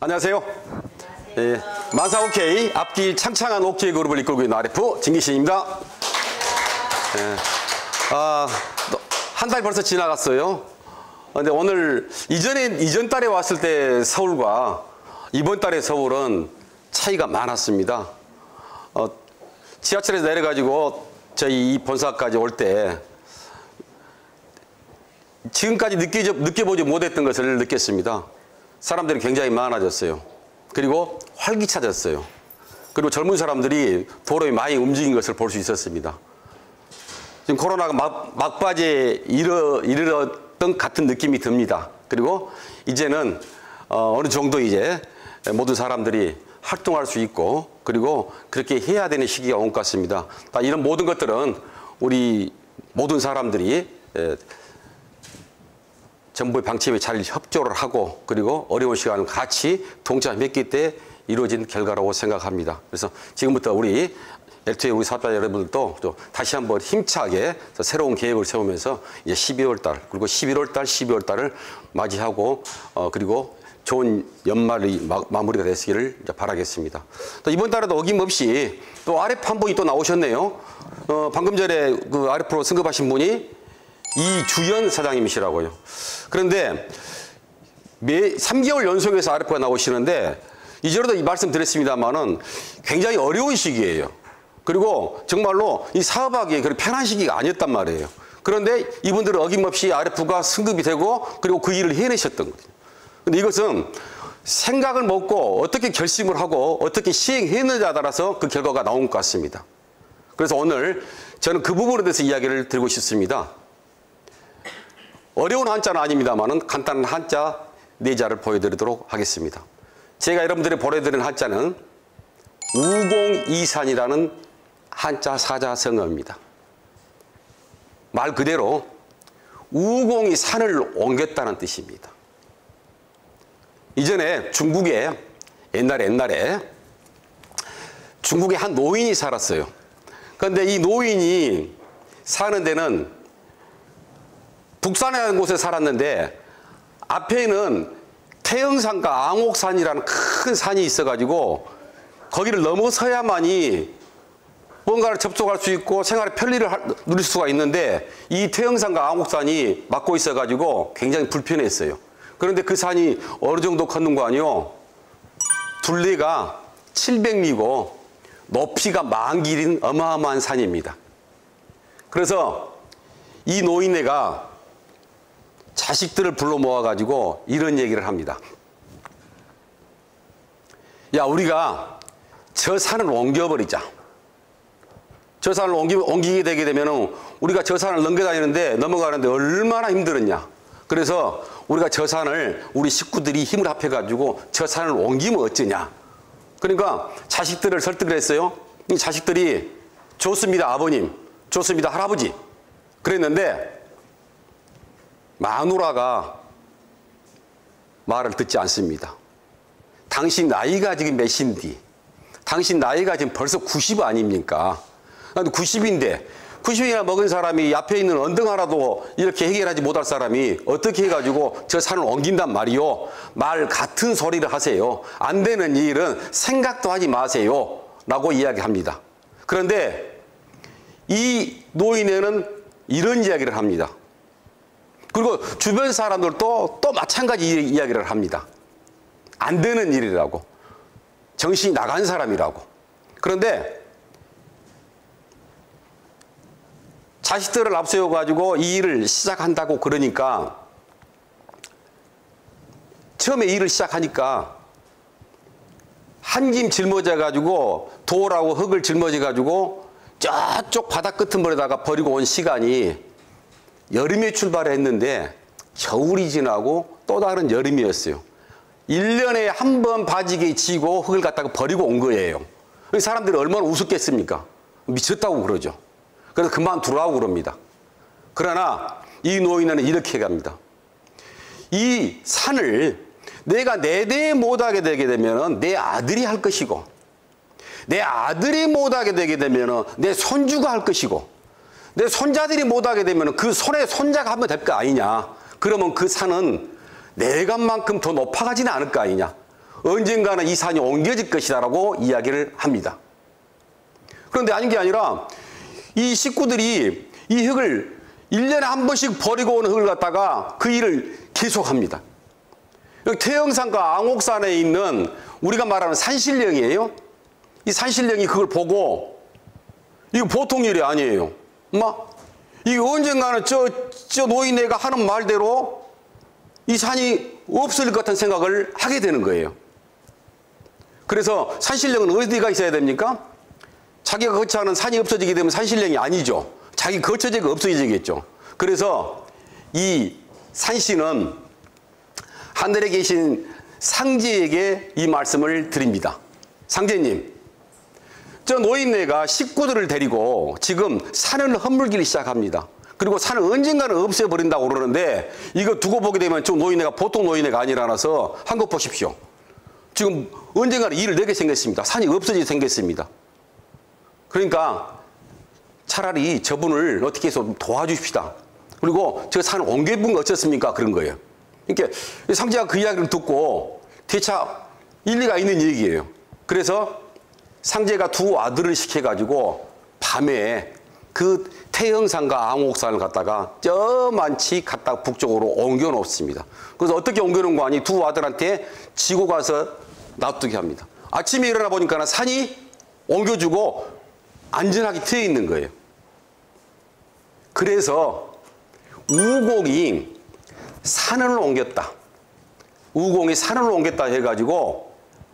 안녕하세요. 예, 만사 오케이 앞길 창창한 오케이 그룹을 이끌고 있는 RF 진기신입니다. 예, 한 달 벌써 지나갔어요. 근데 오늘 이전 달에 왔을 때 서울과 이번 달의 서울은 차이가 많았습니다. 지하철에서 내려가지고 저희 이 본사까지 올 때 지금까지 느껴보지 못했던 것을 느꼈습니다. 사람들이 굉장히 많아졌어요. 그리고 활기차졌어요. 그리고 젊은 사람들이 도로에 많이 움직인 것을 볼 수 있었습니다. 지금 코로나가 막바지에 이르렀던 같은 느낌이 듭니다. 그리고 이제는 어느 정도 이제 모든 사람들이 활동할 수 있고 그리고 그렇게 해야 되는 시기가 온 것 같습니다. 이런 모든 것들은 우리 모든 사람들이 정부의 방침에 잘 협조를 하고 그리고 어려운 시간을 같이 동참했기 때문에 이루어진 결과라고 생각합니다. 그래서 지금부터 우리 LTE 우리 사업자 여러분들도 또 다시 한번 힘차게 새로운 계획을 세우면서 이제 12월 달 그리고 11월 달, 12월 달을 맞이하고 그리고 좋은 연말이 마무리가 됐기를 바라겠습니다. 또 이번 달에도 어김없이 또 RF 한 분이 또 나오셨네요. 방금 전에 그 RF로 승급하신 분이 이주연 사장님이시라고요. 그런데 매 3개월 연속해서 RF가 나오시는데 이전에도 말씀드렸습니다만은 굉장히 어려운 시기예요. 그리고 정말로 이 사업하기에 그런 편한 시기가 아니었단 말이에요. 그런데 이분들은 어김없이 RF가 승급이 되고 그리고 그 일을 해내셨던 거예요. 근데 이것은 생각을 먹고 어떻게 결심을 하고 어떻게 시행했느냐에 따라서 그 결과가 나온 것 같습니다. 그래서 오늘 저는 그 부분에 대해서 이야기를 드리고 싶습니다. 어려운 한자는 아닙니다만은 간단한 한자 4자를 보여드리도록 하겠습니다. 제가 여러분들이 보여드리는 한자는 우공이산이라는 한자 사자성어입니다. 말 그대로 우공이 산을 옮겼다는 뜻입니다. 이전에 중국에 옛날에 중국에 한 노인이 살았어요. 그런데 이 노인이 사는 데는 북산이라는 곳에 살았는데 앞에는 태영산과 앙옥산이라는 큰 산이 있어가지고 거기를 넘어서야만이 뭔가를 접촉할 수 있고 생활의 편리를 누릴 수가 있는데 이 태영산과 앙옥산이 막고 있어가지고 굉장히 불편했어요. 그런데 그 산이 어느 정도 컸는 거 아니요? 둘레가 700리고 높이가 10,000길인 어마어마한 산입니다. 그래서 이 노인네가 자식들을 불러 모아가지고 이런 얘기를 합니다. 야, 우리가 저 산을 옮겨버리자. 저 산을 옮기게 되게 되면 우리가 저 산을 넘어가는데 얼마나 힘들었냐. 그래서 우리가 저 산을 우리 식구들이 힘을 합해가지고 저 산을 옮기면 어쩌냐. 그러니까 자식들을 설득을 했어요. 이 자식들이 좋습니다, 아버님. 좋습니다, 할아버지. 그랬는데 마누라가 말을 듣지 않습니다. 당신 나이가 지금 몇인데 당신 나이가 지금 벌써 90 아닙니까? 90인데 90이나 먹은 사람이 앞에 있는 언등 하나도 이렇게 해결하지 못할 사람이 어떻게 해가지고 저 산을 옮긴단 말이요. 말 같은 소리를 하세요. 안 되는 일은 생각도 하지 마세요. 라고 이야기합니다. 그런데 이 노인에는 이런 이야기를 합니다. 그리고 주변 사람들도 또 마찬가지 이야기를 합니다. 안 되는 일이라고. 정신이 나간 사람이라고. 그런데 자식들을 앞세워가지고 이 일을 시작한다고 그러니까 처음에 일을 시작하니까 한 김 짊어져가지고 돌하고 흙을 짊어져가지고 저쪽 바다 끝머리에다가 버리고 온 시간이 여름에 출발했는데 겨울이 지나고 또 다른 여름이었어요. 1년에 한 번 바지게 지고 흙을 갖다가 버리고 온 거예요. 사람들이 얼마나 우습겠습니까? 미쳤다고 그러죠. 그래서 그만두라고 그럽니다. 그러나 이 노인은 이렇게 갑니다. 이 산을 내가 내 대에 못하게 되게 되면 내 아들이 할 것이고 내 아들이 못하게 되게 되면 내 손주가 할 것이고 내 손자들이 못하게 되면 그 손에 손자가 하면 될 거 아니냐. 그러면 그 산은 내간만큼 더 높아가지는 않을 거 아니냐. 언젠가는 이 산이 옮겨질 것이다라고 이야기를 합니다. 그런데 아닌 게 아니라 이 식구들이 이 흙을 1년에 한 번씩 버리고 오는 흙을 갖다가 그 일을 계속합니다. 여기 태영산과 앙옥산에 있는 우리가 말하는 산신령이에요. 이 산신령이 그걸 보고 이거 보통 일이 아니에요. 이게 언젠가는 저 노인네가 하는 말대로 이 산이 없을 것 같은 생각을 하게 되는 거예요. 그래서 산신령은 어디가 있어야 됩니까? 자기가 거처하는 산이 없어지게 되면 산신령이 아니죠. 자기 거처지가 없어지겠죠. 그래서 이 산신은 하늘에 계신 상제에게 이 말씀을 드립니다. 상제님, 저 노인네가 식구들을 데리고 지금 산을 헛물기를 시작합니다. 그리고 산을 언젠가는 없애버린다고 그러는데 이거 두고 보게 되면 저 노인네가 보통 노인네가 아니라서 한 것 보십시오. 지금 언젠가는 일을 내게 생겼습니다. 산이 없어지게 생겼습니다. 그러니까 차라리 저분을 어떻게 해서 도와주십시다. 그리고 저 산을 옮겨본 거 어쩌습니까? 그런 거예요. 그러니까 상제가 그 이야기를 듣고 대차 일리가 있는 얘기예요. 그래서 상제가 두 아들을 시켜가지고 밤에 그 태영산과 앙옥산을 갖다가 저만치 갖다 북쪽으로 옮겨 놓습니다. 그래서 어떻게 옮겨 놓은 거 아니 두 아들한테 지고 가서 놔두게 합니다. 아침에 일어나 보니까 산이 옮겨주고 안전하게 트여 있는 거예요. 그래서 우공이 산을 옮겼다. 우공이 산을 옮겼다 해가지고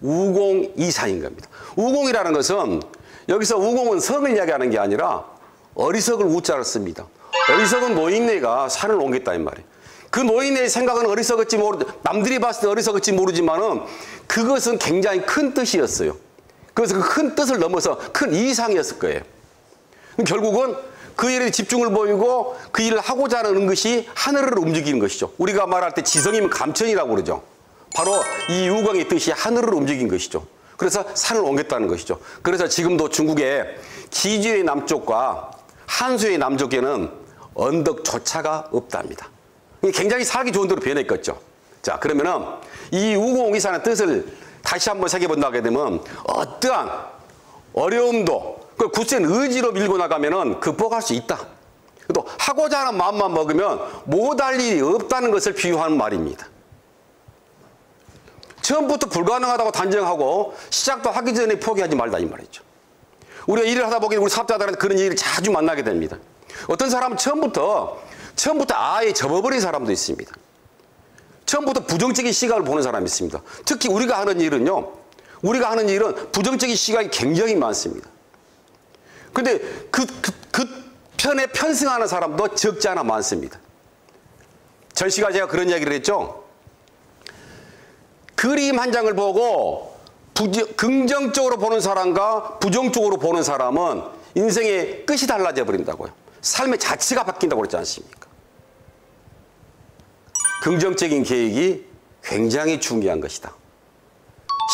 우공이산인 겁니다. 우공이라는 것은 여기서 우공은 성을 이야기하는 게 아니라 어리석을 우자를 씁니다. 어리석은 노인네가 산을 옮겼다 이 말이에요. 그 노인네의 생각은 어리석을지 남들이 봤을 때 어리석을지 모르지만은 그것은 굉장히 큰 뜻이었어요. 그래서 그 큰 뜻을 넘어서 큰 이상이었을 거예요. 결국은 그 일에 집중을 보이고 그 일을 하고자 하는 것이 하늘을 움직이는 것이죠. 우리가 말할 때 지성이면 감천이라고 그러죠. 바로 이 우광의 뜻이 하늘을 움직인 것이죠. 그래서 산을 옮겼다는 것이죠. 그래서 지금도 중국의 기주의 남쪽과 한수의 남쪽에는 언덕조차가 없답니다. 굉장히 살기 좋은 데로 변했겠죠. 자, 그러면은 이 우공이산의 뜻을 다시 한번 새겨본다게 되면 어떠한 어려움도 그걸 굳센 의지로 밀고 나가면은 극복할 수 있다. 또 하고자 하는 마음만 먹으면 못할 일이 없다는 것을 비유하는 말입니다. 처음부터 불가능하다고 단정하고 시작도 하기 전에 포기하지 말다 이 말이죠. 우리가 일을 하다 보면 우리 사업자들한테 그런 일을 자주 만나게 됩니다. 어떤 사람은 처음부터 아예 접어버린 사람도 있습니다. 처음부터 부정적인 시각을 보는 사람이 있습니다. 특히 우리가 하는 일은 부정적인 시각이 굉장히 많습니다. 근데 그 편에 편승하는 사람도 적지 않아 많습니다. 전시가 제가 그런 이야기를 했죠. 그림 한 장을 보고 긍정적으로 보는 사람과 부정적으로 보는 사람은 인생의 끝이 달라져 버린다고요. 삶의 자체가 바뀐다고 그랬지 않습니까? 긍정적인 계획이 굉장히 중요한 것이다.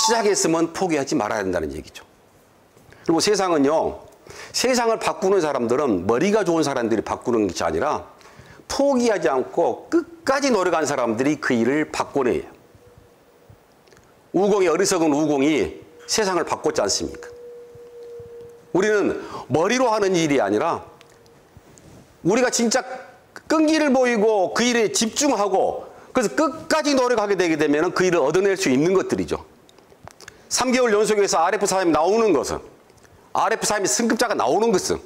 시작했으면 포기하지 말아야 된다는 얘기죠. 그리고 세상은요, 세상을 바꾸는 사람들은 머리가 좋은 사람들이 바꾸는 것이 아니라 포기하지 않고 끝까지 노력한 사람들이 그 일을 바꿔내요. 우공이 어리석은 우공이 세상을 바꿨지 않습니까? 우리는 머리로 하는 일이 아니라 우리가 진짜 끈기를 보이고 그 일에 집중하고 그래서 끝까지 노력하게 되게 되면 그 일을 얻어낼 수 있는 것들이죠. 3개월 연속해서 RF4임이 나오는 것은 RF4임 승급자가 나오는 것은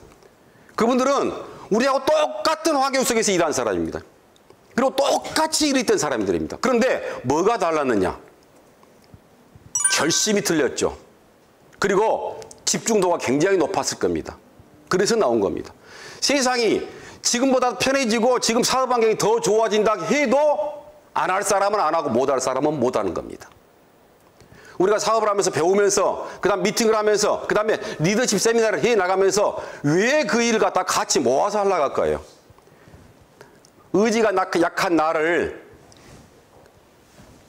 그분들은 우리하고 똑같은 환경 속에서 일하는 사람입니다. 그리고 똑같이 일했던 사람들입니다. 그런데 뭐가 달랐느냐? 결심이 틀렸죠. 그리고 집중도가 굉장히 높았을 겁니다. 그래서 나온 겁니다. 세상이 지금보다 편해지고 지금 사업 환경이 더 좋아진다 해도 안 할 사람은 안 하고 못 할 사람은 못 하는 겁니다. 우리가 사업을 하면서 배우면서 그 다음 미팅을 하면서 그 다음에 리더십 세미나를 해 나가면서 왜 그 일을 갖다 같이 모아서 하려고 할까요? 의지가 약한 나를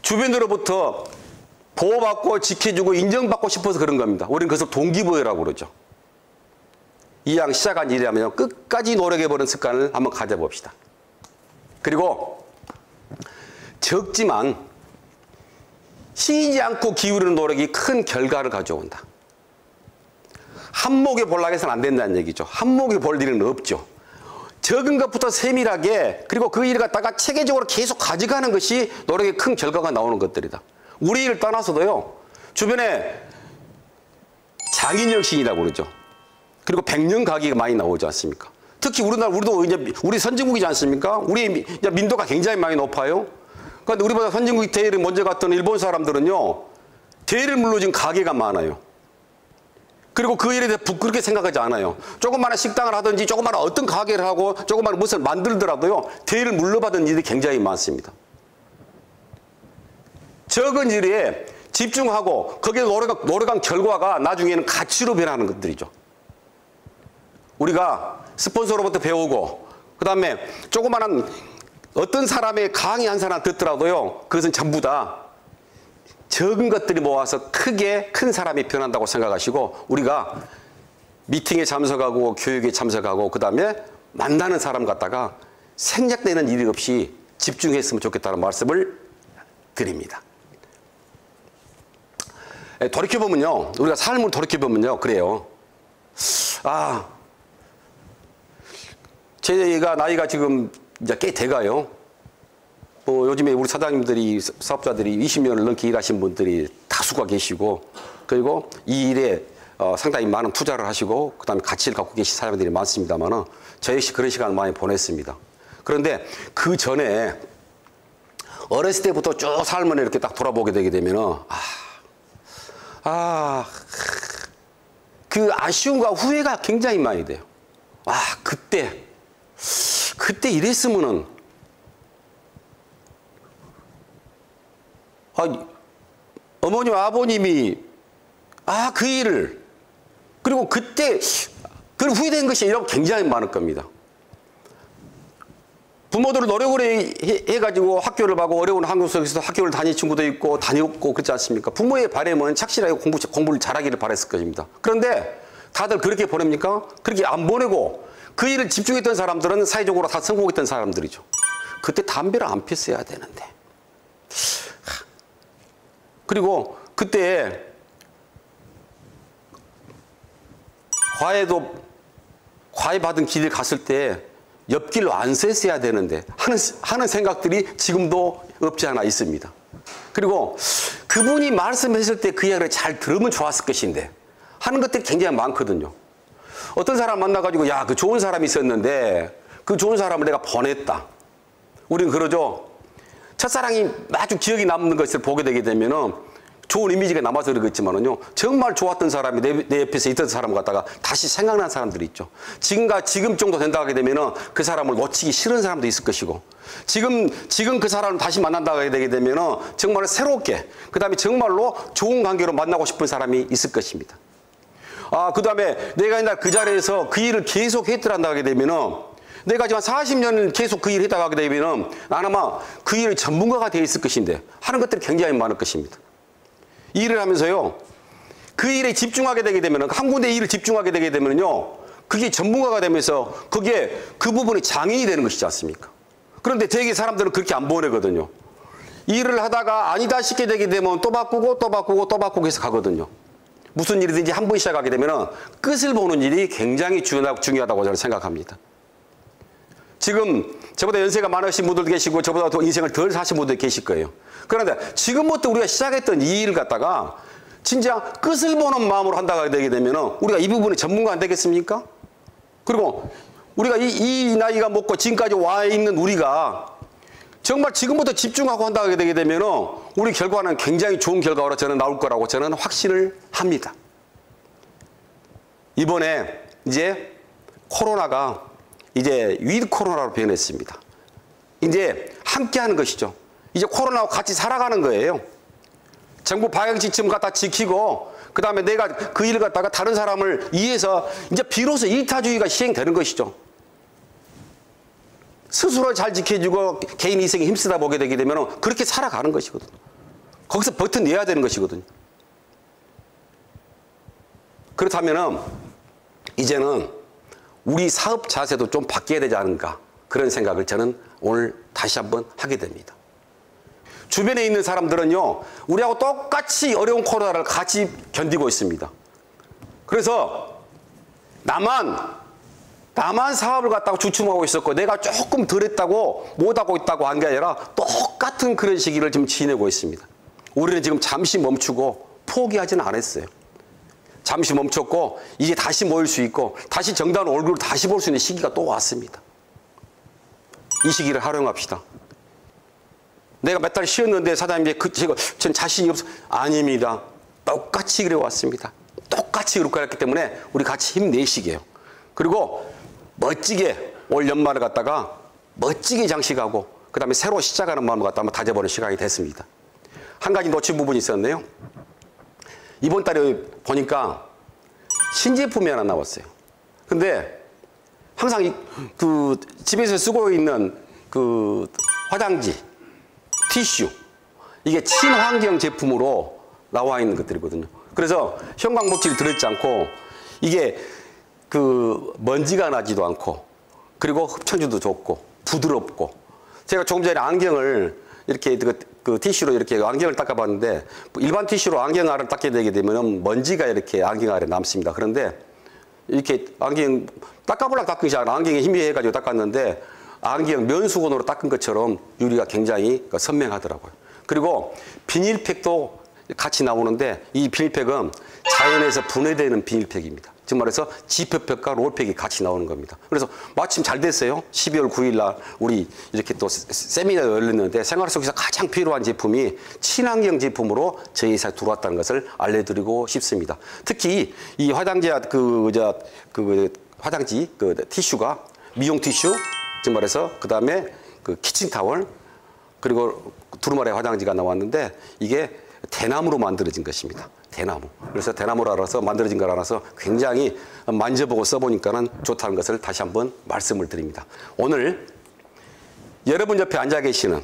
주변으로부터 보호받고 지켜주고 인정받고 싶어서 그런 겁니다. 우리는 그래서 동기부여라고 그러죠. 이왕 시작한 일이라면 끝까지 노력해보는 습관을 한번 가져봅시다. 그리고 적지만 쉬지 않고 기울이는 노력이 큰 결과를 가져온다. 한목에 보려고 해서는 안 된다는 얘기죠. 한목에 볼 일은 없죠. 적은 것부터 세밀하게 그리고 그 일을 갖다가 체계적으로 계속 가져가는 것이 노력의 큰 결과가 나오는 것들이다. 우리 일을 떠나서도요. 주변에 장인영신이라고 그러죠. 그리고 백년가기가 많이 나오지 않습니까? 특히 우리도 이제 우리 선진국이지 않습니까? 우리 이제 민도가 굉장히 많이 높아요. 그런데 우리보다 선진국 대회를 먼저 갔던 일본 사람들은요. 대회를 물러진 가게가 많아요. 그리고 그 일에 대해 부끄럽게 생각하지 않아요. 조그마한 식당을 하든지 조그마한 어떤 가게를 하고 조그마한 무엇을 만들더라도요. 대회를 물러받은 일이 굉장히 많습니다. 적은 일에 집중하고 거기에 노력한 결과가 나중에는 가치로 변하는 것들이죠. 우리가 스폰서로부터 배우고 그 다음에 조그마한 어떤 사람의 강의 한 사람 듣더라도요. 그것은 전부 다 적은 것들이 모아서 크게 큰 사람이 변한다고 생각하시고 우리가 미팅에 참석하고 교육에 참석하고 그 다음에 만나는 사람 갖다가 생략되는 일이 없이 집중했으면 좋겠다는 말씀을 드립니다. 돌이켜보면요. 우리가 삶을 돌이켜보면요. 그래요. 제가 나이가 지금 이제 꽤 돼가요. 요즘에 우리 사장님들이, 사업자들이 20년을 넘게 일하신 분들이 다수가 계시고, 그리고 이 일에 상당히 많은 투자를 하시고, 그 다음에 가치를 갖고 계신 사람들이 많습니다만, 저 역시 그런 시간을 많이 보냈습니다. 그런데 그 전에 어렸을 때부터 쭉 삶을 이렇게 딱 돌아보게 되게 되면은, 그 아쉬움과 후회가 굉장히 많이 돼요. 그때 이랬으면은, 어머님, 아버님이, 그 일을, 그리고 그때, 그 후회된 것이 이런 굉장히 많을 겁니다. 부모들은 노력을 해가지고 학교를 가고 어려운 환경 속에서 학교를 다닌 친구도 있고 다녔고 그렇지 않습니까? 부모의 바람은 착실하게 공부를 잘하기를 바랬을 것입니다. 그런데 다들 그렇게 보냅니까? 그렇게 안 보내고 그 일을 집중했던 사람들은 사회적으로 다 성공했던 사람들이죠. 그때 담배를 안 폈어야 되는데. 그리고 그때 과외 받은 길을 갔을 때 옆길로 안 샜어야 되는데 하는 생각들이 지금도 없지 않아 있습니다. 그리고 그분이 말씀했을 때 그 이야기를 잘 들으면 좋았을 것인데 하는 것들이 굉장히 많거든요. 어떤 사람 만나가지고 그 좋은 사람이 있었는데 그 좋은 사람을 내가 보냈다. 우리는 그러죠. 첫사랑이 아주 기억이 남는 것을 보게 되게 되면은 좋은 이미지가 남아서 그러겠지만은요. 정말 좋았던 사람이 내 옆에서 있던 사람 갖다가 다시 생각나는 사람들이 있죠. 지금 정도 된다 하게 되면은 그 사람을 놓치기 싫은 사람도 있을 것이고 지금 그 사람을 다시 만난다 하게 되게 되면은 정말 새롭게 그다음에 정말로 좋은 관계로 만나고 싶은 사람이 있을 것입니다. 그다음에 내가 옛날 그 자리에서 그 일을 계속 했더란다 하게 되면은 내가 지금 40년 계속 그 일을 했다가 하게 되면은 나는 아마 그 일의 전문가가 되어 있을 것인데 하는 것들이 굉장히 많을 것입니다. 일을 하면서요, 그 일에 집중하게 되게 되면, 한 군데 일을 집중하게 되게 되면요, 그게 전문가가 되면서 그게 그 부분이 장인이 되는 것이지 않습니까? 그런데 대개 사람들은 그렇게 안 보내거든요. 일을 하다가 아니다 싶게 되게 되면 또 바꾸고 해서 가거든요. 무슨 일이든지 한 번 시작하게 되면 끝을 보는 일이 굉장히 중요하다고 저는 생각합니다. 지금 저보다 연세가 많으신 분들도 계시고 저보다 더 인생을 덜 사신 분들도 계실 거예요. 그런데 지금부터 우리가 시작했던 이 일을 갖다가 진짜 끝을 보는 마음으로 한다고 되게 되면 우리가 이 부분에 전문가 안 되겠습니까? 그리고 우리가 이 나이가 먹고 지금까지 와 있는 우리가 정말 지금부터 집중하고 한다고 되게 되면 우리 결과는 굉장히 좋은 결과로 저는 나올 거라고 저는 확신을 합니다. 이번에 이제 코로나가 이제 위드 코로나로 변했습니다. 이제 함께 하는 것이죠. 이제 코로나와 같이 살아가는 거예요. 정부 방역 지침 갖다 지키고 그 다음에 내가 그 일을 갖다가 다른 사람을 이해해서 이제 비로소 일타주의가 시행되는 것이죠. 스스로 잘 지켜주고 개인 이생에 힘쓰다 보게 되게 되면 그렇게 살아가는 것이거든요. 거기서 버텨내야 되는 것이거든요. 그렇다면 이제는 우리 사업 자세도 좀 바뀌어야 되지 않을까 그런 생각을 저는 오늘 다시 한번 하게 됩니다. 주변에 있는 사람들은요, 우리하고 똑같이 어려운 코로나를 같이 견디고 있습니다. 그래서 나만 사업을 갖다가 주춤하고 있었고, 내가 조금 덜 했다고, 못하고 있다고 한 게 아니라 똑같은 그런 시기를 지금 지내고 있습니다. 우리는 지금 잠시 멈추고 포기하지는 않았어요. 잠시 멈췄고, 이제 다시 모일 수 있고, 다시 정다운 얼굴을 다시 볼 수 있는 시기가 또 왔습니다. 이 시기를 활용합시다. 내가 몇 달 쉬었는데 사장님 전 자신이 없어. 아닙니다. 똑같이 그래 왔습니다. 똑같이 그렇게 했기 때문에 우리 같이 힘내시게요. 그리고 멋지게 올 연말을 갖다가 멋지게 장식하고 그 다음에 새로 시작하는 마음을 갖다 한번 다져보는 시간이 됐습니다. 한 가지 놓친 부분이 있었는데요. 이번 달에 보니까 신제품이 하나 나왔어요. 근데 항상 그 집에서 쓰고 있는 그 화장지, 티슈, 이게 친환경 제품으로 나와 있는 것들이거든요. 그래서 형광물질이 들어있지 않고 이게 그 먼지가 나지도 않고 그리고 흡착력도 좋고 부드럽고, 제가 조금 전에 안경을 이렇게 그 티슈로 이렇게 안경을 닦아봤는데, 일반 티슈로 안경알을 닦게 되게 되면 먼지가 이렇게 안경알에 남습니다. 그런데 이렇게 안경 닦아보려고 닦은 것이 아니라 안경에 힘이 해가지고 닦았는데 안경 면수건으로 닦은 것처럼 유리가 굉장히 선명하더라고요. 그리고 비닐팩도 같이 나오는데 이 비닐팩은 자연에서 분해되는 비닐팩입니다. 즉 말해서 지퍼팩과 롤팩이 같이 나오는 겁니다. 그래서 마침 잘 됐어요. 12월 9일 날 우리 이렇게 또 세미나가 열렸는데 생활 속에서 가장 필요한 제품이 친환경 제품으로 저희 회사에 들어왔다는 것을 알려드리고 싶습니다. 특히 이 화장지 화장지 티슈가 미용 티슈, 즉 말해서 그 다음에 그 키친타월, 그리고 두루마리 화장지가 나왔는데 이게 대나무로 만들어진 것입니다. 대나무. 그래서 대나무라서 만들어진 거라서 굉장히 만져보고 써보니까는 좋다는 것을 다시 한번 말씀을 드립니다. 오늘 여러분 옆에 앉아 계시는,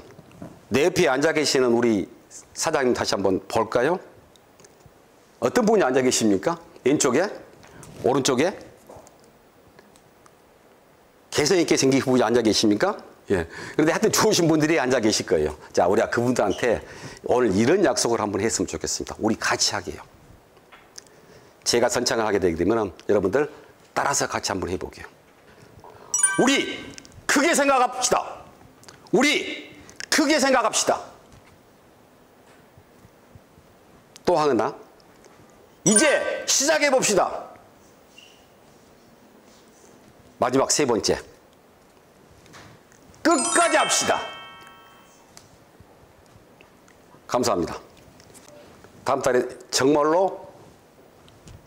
내 옆에 앉아 계시는 우리 사장님 다시 한번 볼까요? 어떤 분이 앉아 계십니까? 왼쪽에? 오른쪽에? 개성 있게 생긴 분이 앉아 계십니까? 예. 그런데 하여튼 좋으신 분들이 앉아 계실 거예요. 자, 우리가 그분들한테 오늘 이런 약속을 한번 했으면 좋겠습니다. 우리 같이 하게요. 제가 선창을 하게 되게 되면 여러분들 따라서 같이 한번 해보게요. 우리 크게 생각합시다. 우리 크게 생각합시다. 또 하나, 이제 시작해 봅시다. 마지막 세 번째, 끝까지 합시다. 감사합니다. 다음 달에 정말로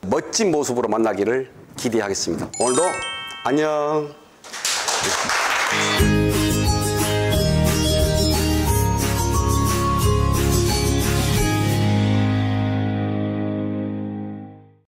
멋진 모습으로 만나기를 기대하겠습니다. 오늘도 안녕.